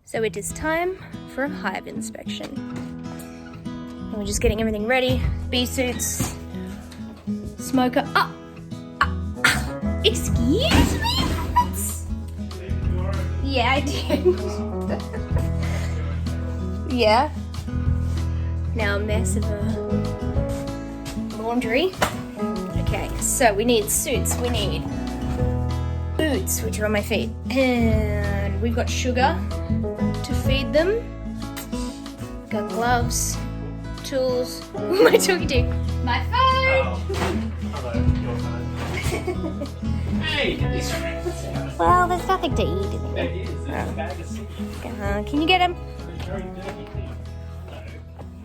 So it is time for a hive inspection. And we're just getting everything ready. Bee suits, smoker. Excuse me? Yeah, I did. Yeah. Now a mess of laundry. Okay, so we need suits, we need boots, which are on my feet, and we've got sugar to feed them. Got gloves, tools. Who am I talking to? My phone! Oh. Hello, your phone. Hey, get these friends out. Well, there's nothing to eat in There here. is, there's a bag of seeds. Can you get them? It's very dirty thing. So,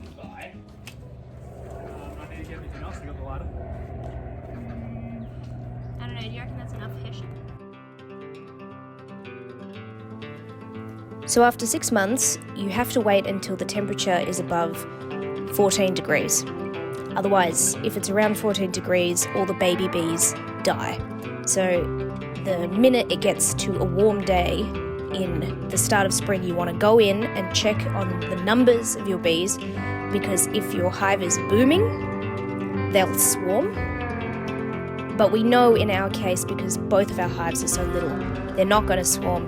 goodbye. I need to get everything else. I got the lighter. I don't know, do you reckon that's enough fish? So after 6 months, you have to wait until the temperature is above 14 degrees. Otherwise, if it's around 14 degrees, all the baby bees die. So the minute it gets to a warm day in the start of spring, you want to go in and check on the numbers of your bees, because if your hive is booming, they'll swarm. But we know in our case, because both of our hives are so little, they're not going to swarm.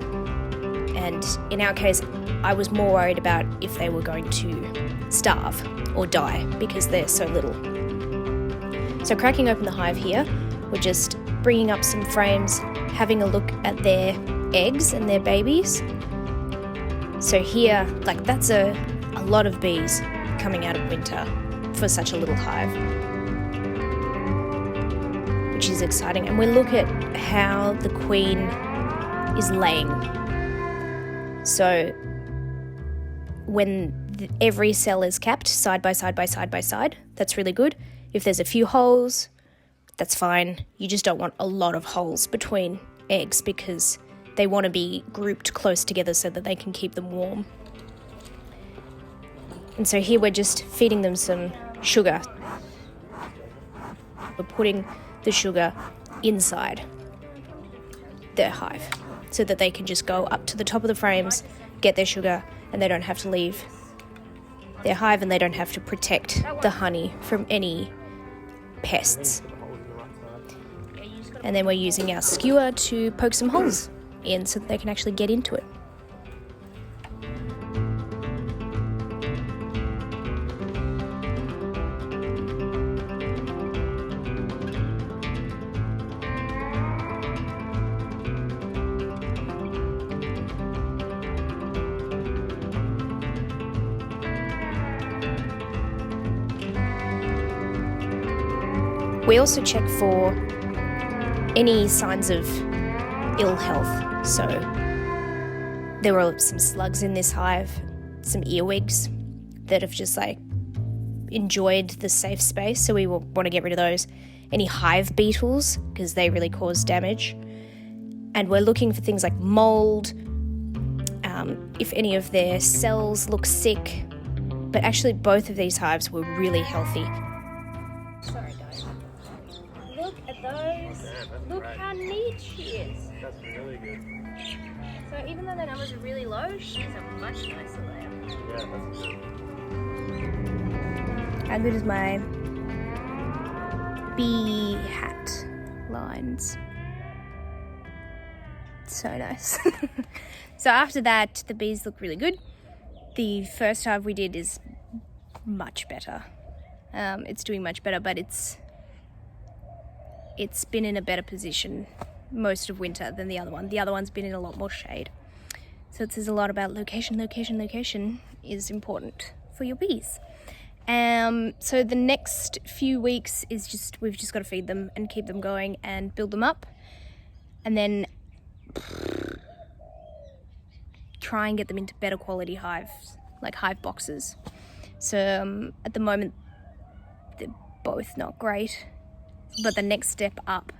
And in our case, I was more worried about if they were going to starve or die because they're so little. So cracking open the hive here, we're just bringing up some frames, having a look at their eggs and their babies. So here, like, that's a lot of bees coming out of winter for such a little hive, which is exciting. And we look at how the queen is laying. So when every cell is capped side by side by side by side, that's really good. If there's a few holes, that's fine. You just don't want a lot of holes between eggs because they want to be grouped close together so that they can keep them warm. And so here we're just feeding them some sugar. We're putting the sugar inside their hive so that they can just go up to the top of the frames, get their sugar, and they don't have to leave their hive, and they don't have to protect the honey from any pests. And then we're using our skewer to poke some holes in so that they can actually get into it. We also check for any signs of ill health. So there were some slugs in this hive, some earwigs that have just enjoyed the safe space, so we want to get rid of those. Any hive beetles, because they really cause damage. And we're looking for things like mold, if any of their cells look sick. But actually both of these hives were really healthy. Sorry guys. Look at those. Look how neat she is. That's really good. So even though the numbers are really low, she's a much nicer layer. Yeah, that's good. How good is my bee hat lines? So nice. So after that, the bees look really good. The first hive we did is much better. It's doing much better, but it's been in a better position most of winter than the other one. The other one's been in a lot more shade. So it says a lot about location. Location is important for your bees. So the next few weeks is we've just got to feed them and keep them going and build them up, and then try and get them into better quality hives, like hive boxes. So at the moment, they're both not great. But the next step up,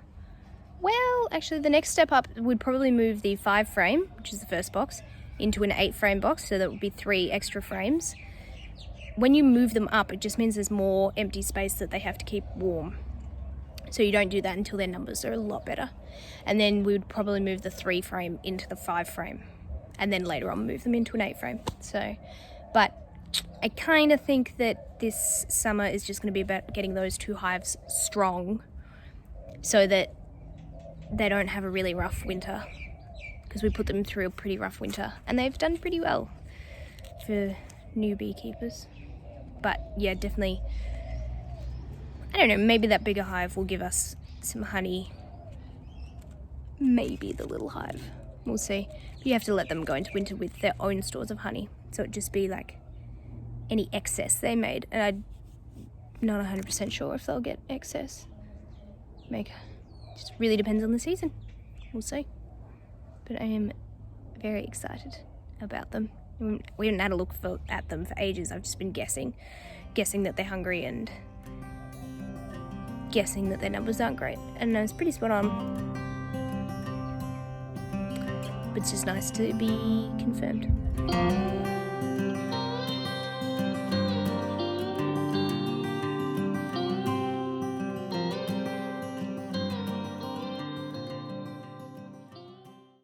the next step up would probably move the 5 frame, which is the first box, into an 8 frame box, so that would be 3 extra frames. When you move them up, it just means there's more empty space that they have to keep warm. So you don't do that until their numbers are a lot better. And then we would probably move the 3 frame into the 5 frame. and then later on move them into an 8 frame. So, but I kind of think that this summer is just going to be about getting those 2 hives strong so that they don't have a really rough winter, because we put them through a pretty rough winter and they've done pretty well for new beekeepers. But yeah, definitely, I don't know, maybe that bigger hive will give us some honey. Maybe the little hive, we'll see. You have to let them go into winter with their own stores of honey, so it'd just be like any excess they made, and I'm not 100% sure if they'll get excess. Just really depends on the season, we'll see. But I am very excited about them. We haven't had a look at them for ages. I've just been guessing that they're hungry and guessing that their numbers aren't great, and I was pretty spot on. But it's just nice to be confirmed.